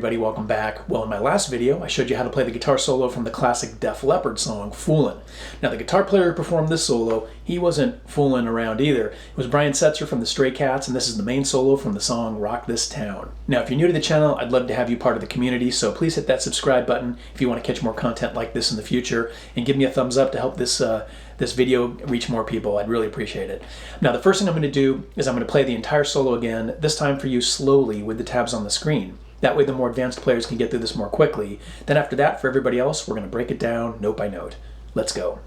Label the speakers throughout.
Speaker 1: everybody, welcome back. Well, in my last video, I showed you how to play the guitar solo from the classic Def Leppard song, Foolin'. Now, the guitar player who performed this solo, he wasn't fooling around either. It was Brian Setzer from the Stray Cats, and this is the main solo from the song Rock This Town. Now, if you're new to the channel, I'd love to have you part of the community, so please hit that subscribe button if you want to catch more content like this in the future, and give me a thumbs up to help this video reach more people. I'd really appreciate it. Now, the first thing I'm going to do is I'm going to play the entire solo again, this time for you slowly with the tabs on the screen. That way the more advanced players can get through this more quickly. Then after that, for everybody else, we're going to break it down note by note. Let's go.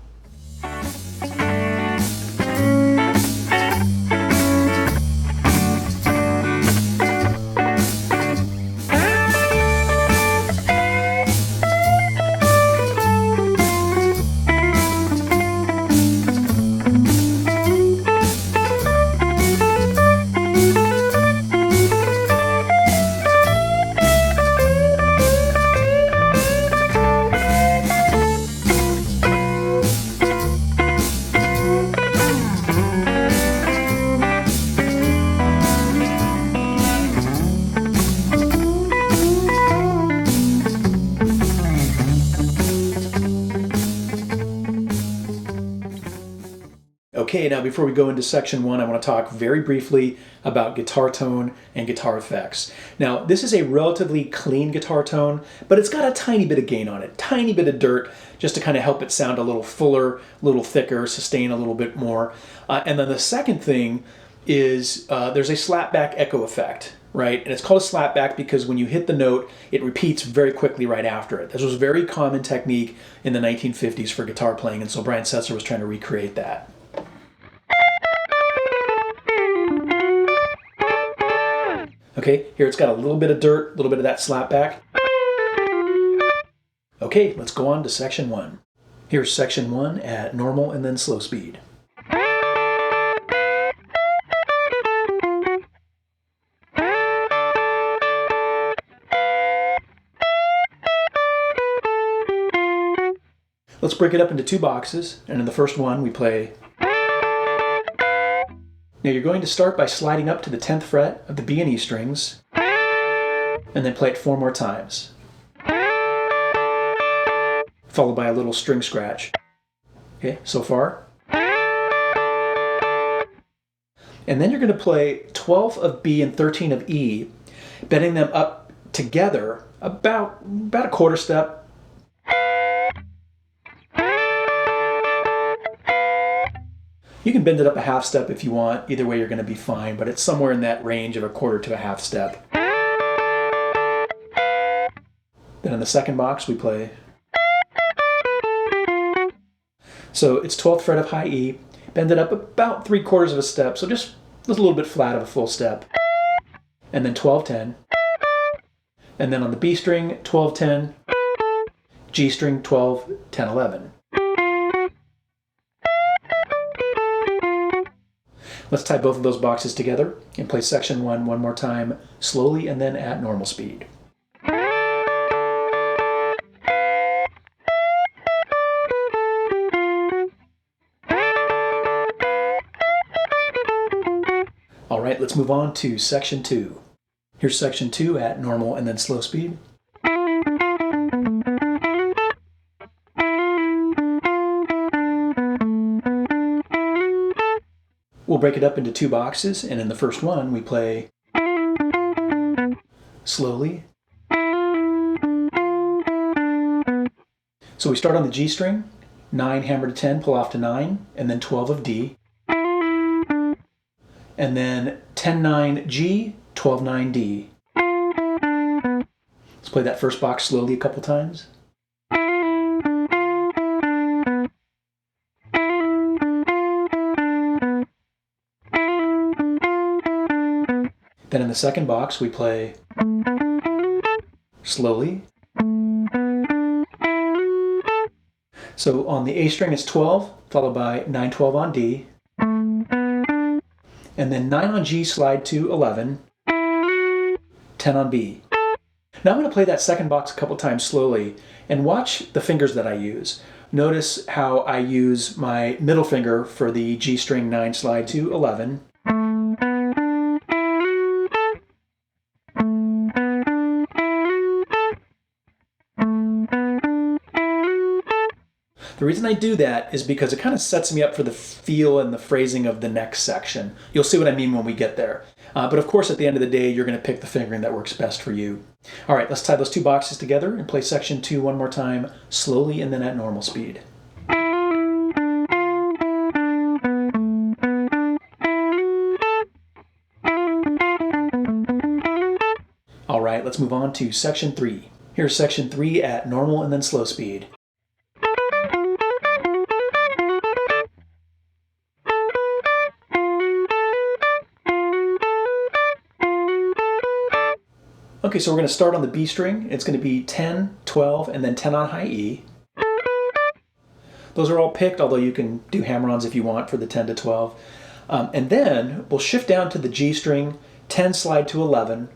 Speaker 1: Okay, now before we go into section one, I want to talk very briefly about guitar tone and guitar effects. Now, this is a relatively clean guitar tone, but it's got a tiny bit of gain on it, tiny bit of dirt, just to kind of help it sound a little fuller, a little thicker, sustain a little bit more. And then the second thing is there's a slapback echo effect, right? And it's called a slapback because when you hit the note, it repeats very quickly right after it. This was a very common technique in the 1950s for guitar playing, and so Brian Setzer was trying to recreate that. Okay, here it's got a little bit of dirt, a little bit of that slapback. Okay, let's go on to section one. Here's section one at normal and then slow speed. Let's break it up into two boxes, and in the first one we play. Now you're going to start by sliding up to the 10th fret of the B and E strings, and then play it 4 more times, followed by a little string scratch. Okay, so far. And then you're going to play 12 of B and 13 of E, bending them up together about a quarter step. You can bend it up a half step if you want. Either way, you're going to be fine, but it's somewhere in that range of a quarter to a half step. Then in the second box, we play. So it's 12th fret of high E, bend it up about 3/4 of a step, so just a little bit flat of a full step. And then 12-10. And then on the B string, 12-10, G string, 12-10-11. Let's tie both of those boxes together and play section one more time, slowly and then at normal speed. All right, let's move on to section two. Here's section two at normal and then slow speed. We'll break it up into two boxes, and in the first one, we play slowly. So we start on the G string, 9 hammer to 10, pull off to 9, and then 12 of D. And then 10-9 G, 12-9 D. Let's play that first box slowly a couple times. Then in the second box, we play slowly. So on the A string, it's 12, followed by 9-12 on D. And then 9 on G, slide to 11, 10 on B. Now I'm going to play that second box a couple times slowly, and watch the fingers that I use. Notice how I use my middle finger for the G string 9 slide to 11. The reason I do that is because it kind of sets me up for the feel and the phrasing of the next section. You'll see what I mean when we get there. But of course, at the end of the day, you're going to pick the fingering that works best for you. All right, let's tie those two boxes together and play section 2 one more time, slowly and then at normal speed. All right, let's move on to section 3. Here's section 3 at normal and then slow speed. Okay, so we're going to start on the B string. It's going to be 10, 12, and then 10 on high E. Those are all picked, although you can do hammer-ons if you want for the 10 to 12. And then we'll shift down to the G string, 10 slide to 11,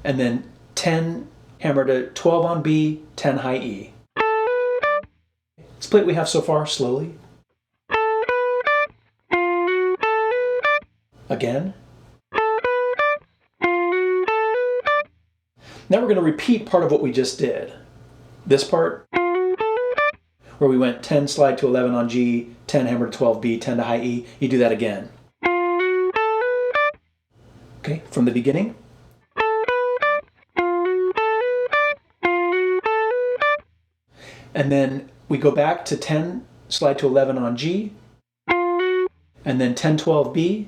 Speaker 1: and then 10 hammer to 12 on B, 10 high E. Let's play what we have so far slowly. Again. Now we're going to repeat part of what we just did. This part, where we went 10 slide to 11 on G, 10 hammer to 12 B, 10 to high E, you do that again. Okay, from the beginning. And then we go back to 10 slide to 11 on G, and then 10, 12 B,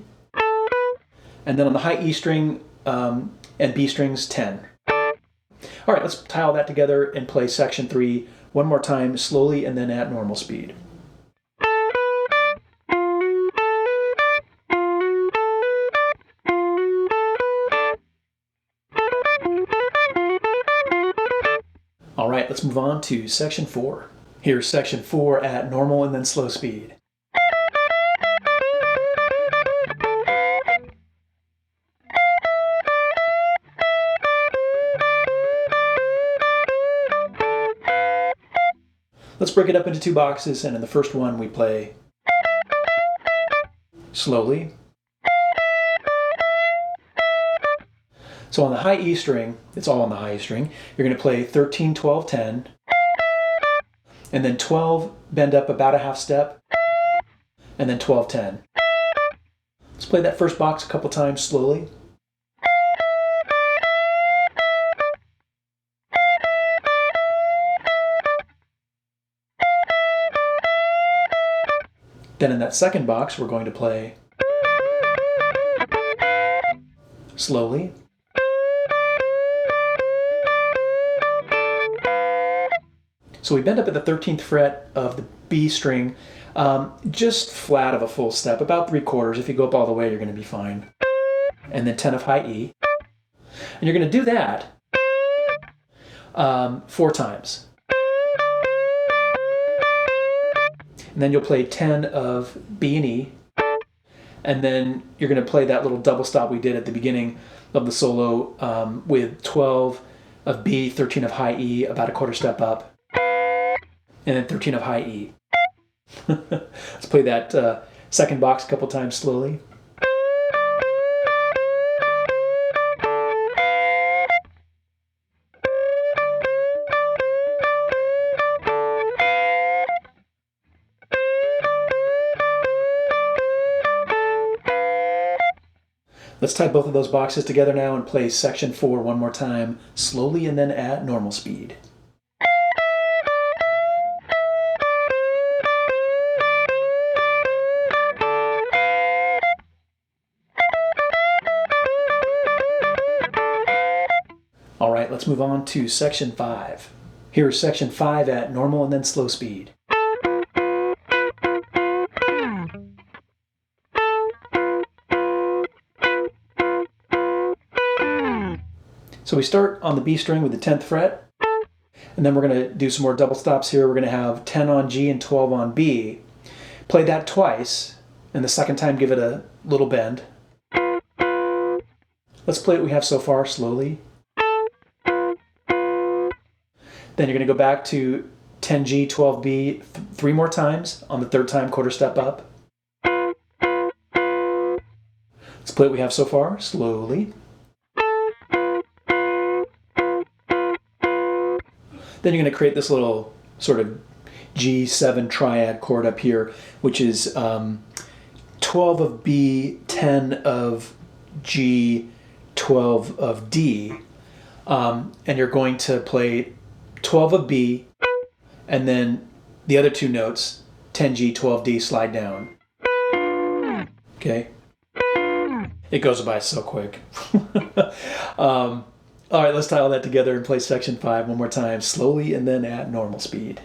Speaker 1: and then on the high E string and B strings 10. All right, let's tie all that together and play section 3 one more time, slowly and then at normal speed. All right, let's move on to section 4. Here's section 4 at normal and then slow speed. Let's break it up into two boxes, and in the first one we play slowly. So on the high E string, it's all on the high E string, you're going to play 13, 12, 10, and then 12, bend up about a half step, and then 12, 10. Let's play that first box a couple times slowly. Then in that second box, we're going to play slowly. So we bend up at the 13th fret of the B string, just flat of a full step, about 3/4. If you go up all the way, you're going to be fine. And then 10 of high E. And you're going to do that 4 times. And then you'll play 10 of B and E, and then you're going to play that little double stop we did at the beginning of the solo with 12 of B, 13 of high E, about a 1/4 step up, and then 13 of high E. Let's play that second box a couple times slowly. Let's tie both of those boxes together now and play section 4 one more time, slowly and then at normal speed. All right, let's move on to section 5. Here's section 5 at normal and then slow speed. So we start on the B string with the 10th fret, and then we're going to do some more double stops here. We're going to have 10 on G and 12 on B. Play that twice, and the second time give it a little bend. Let's play what we have so far slowly. Then you're going to go back to 10G, 12B 3 more times. On the third time, 1/4 step up. Let's play what we have so far slowly. Then you're going to create this little sort of G7 triad chord up here, which is 12 of B, 10 of G, 12 of D. And you're going to play 12 of B, and then the other two notes, 10G, 12D, slide down. Okay? It goes by so quick. All right, let's tie all that together and play section 5 one more time, slowly and then at normal speed.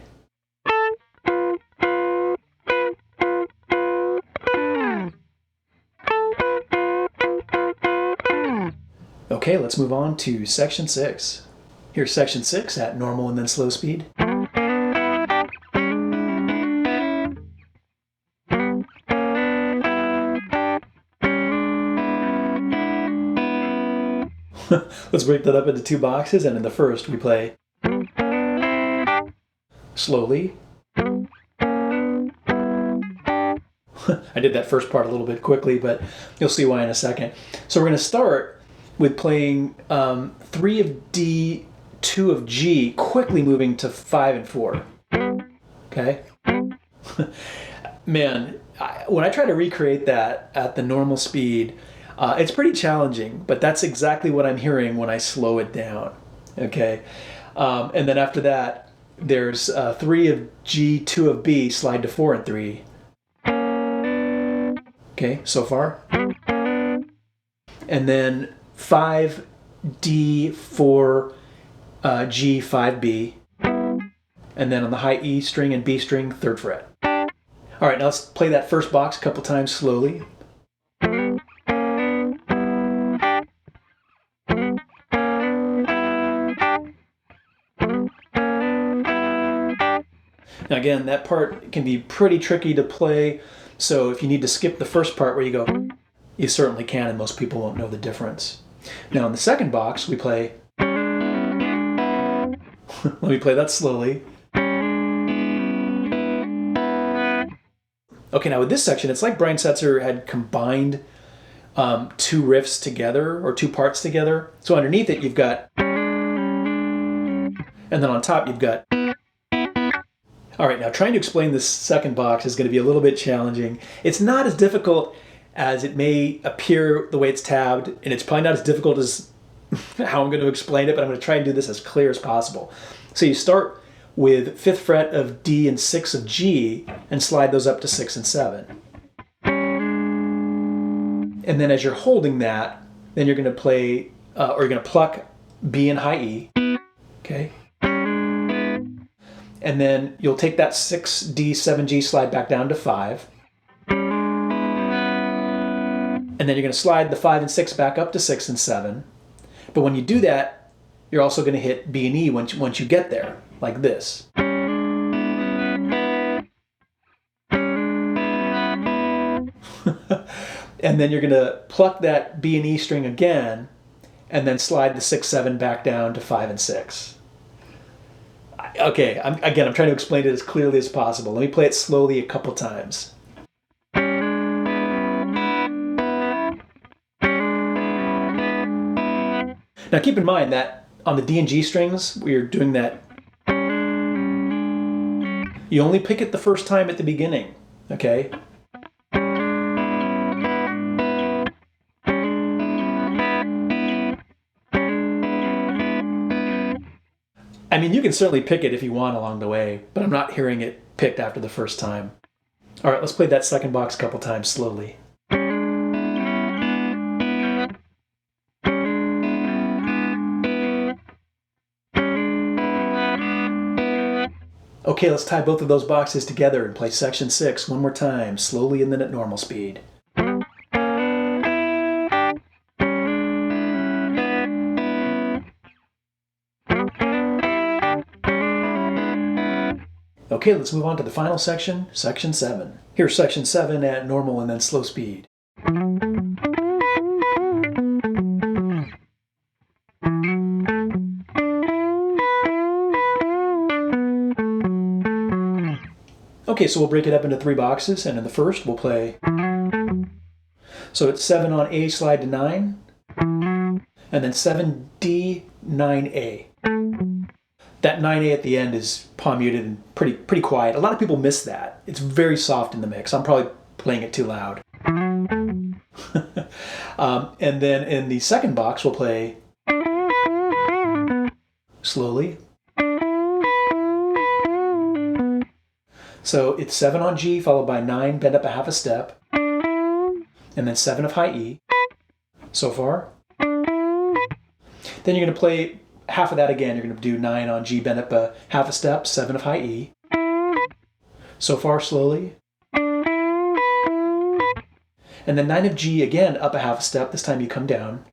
Speaker 1: Okay, let's move on to section 6. Here's section 6 at normal and then slow speed. Let's break that up into two boxes, and in the first we play slowly. I did that first part a little bit quickly, but you'll see why in a second. So we're going to start with playing 3 of D, 2 of G, quickly moving to 5 and 4. Okay? Man, when I try to recreate that at the normal speed, it's pretty challenging, but that's exactly what I'm hearing when I slow it down. Okay? And then after that, there's 3 of G, 2 of B, slide to 4 and 3. Okay, so far. And then 5 D, 4 G, 5 B. And then on the high E string and B string, 3rd fret. All right, now let's play that first box a couple times slowly. Now again, that part can be pretty tricky to play, so if you need to skip the first part where you go, you certainly can, and most people won't know the difference. Now in the second box, we play, let me play that slowly. Okay, now with this section, it's like Brian Setzer had combined 2 riffs together, or 2 parts together. So underneath it, you've got, and then on top, you've got. All right, now trying to explain this second box is going to be a little bit challenging. It's not as difficult as it may appear the way it's tabbed, and it's probably not as difficult as how I'm going to explain it, but I'm going to try and do this as clear as possible. So you start with 5th fret of D and 6 of G, and slide those up to 6 and 7. And then as you're holding that, then you're going to play, or you're going to pluck B and high E, okay? And then you'll take that 6D, 7G, slide back down to 5. And then you're going to slide the 5 and 6 back up to 6 and 7. But when you do that, you're also going to hit B and E once you get there, like this. And then you're going to pluck that B and E string again, and then slide the 6, 7 back down to 5 and 6. Okay, I'm trying to explain it as clearly as possible. Let me play it slowly a couple times. Now keep in mind that on the D and G strings, we are doing that. You only pick it the first time at the beginning, okay? I mean, you can certainly pick it if you want along the way, but I'm not hearing it picked after the first time. All right, let's play that second box a couple times slowly. Okay, let's tie both of those boxes together and play section 6 one more time, slowly and then at normal speed. Okay, let's move on to the final section, section 7. Here's section 7 at normal and then slow speed. Okay, so we'll break it up into 3 boxes, and in the first we'll play. So it's 7 on A, slide to 9, and then 7D, 9A. That 9A at the end is palm muted and pretty quiet. A lot of people miss that. It's very soft in the mix. I'm probably playing it too loud. And then in the second box, we'll play slowly. So it's 7 on G followed by 9, bend up a half a step, and then 7 of high E. So far. Then you're going to play half of that again. You're going to do 9 on G, bend up a half a step, 7 of high E. So far, slowly. And then 9 of G again, up a half a step. This time you come down.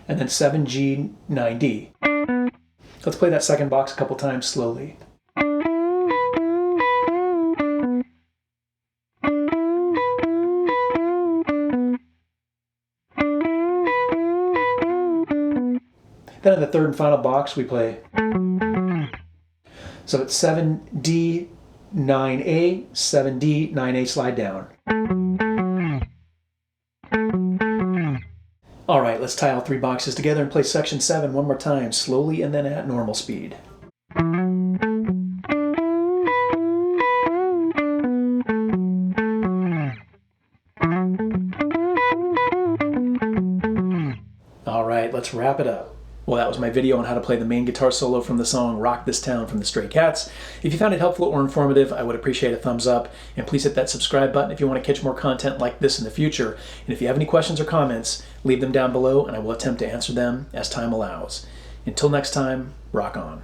Speaker 1: And then 7 G, 9 D. Let's play that second box a couple times slowly. Then in the third and final box, we play. So it's 7D, 9A, 7D, 9A, slide down. All right, let's tie all 3 boxes together and play section 7 one more time, slowly and then at normal speed. All right, let's wrap it up. Well, that was my video on how to play the main guitar solo from the song Rock This Town from the Stray Cats. If you found it helpful or informative, I would appreciate a thumbs up. And please hit that subscribe button if you want to catch more content like this in the future. And if you have any questions or comments, leave them down below and I will attempt to answer them as time allows. Until next time, rock on.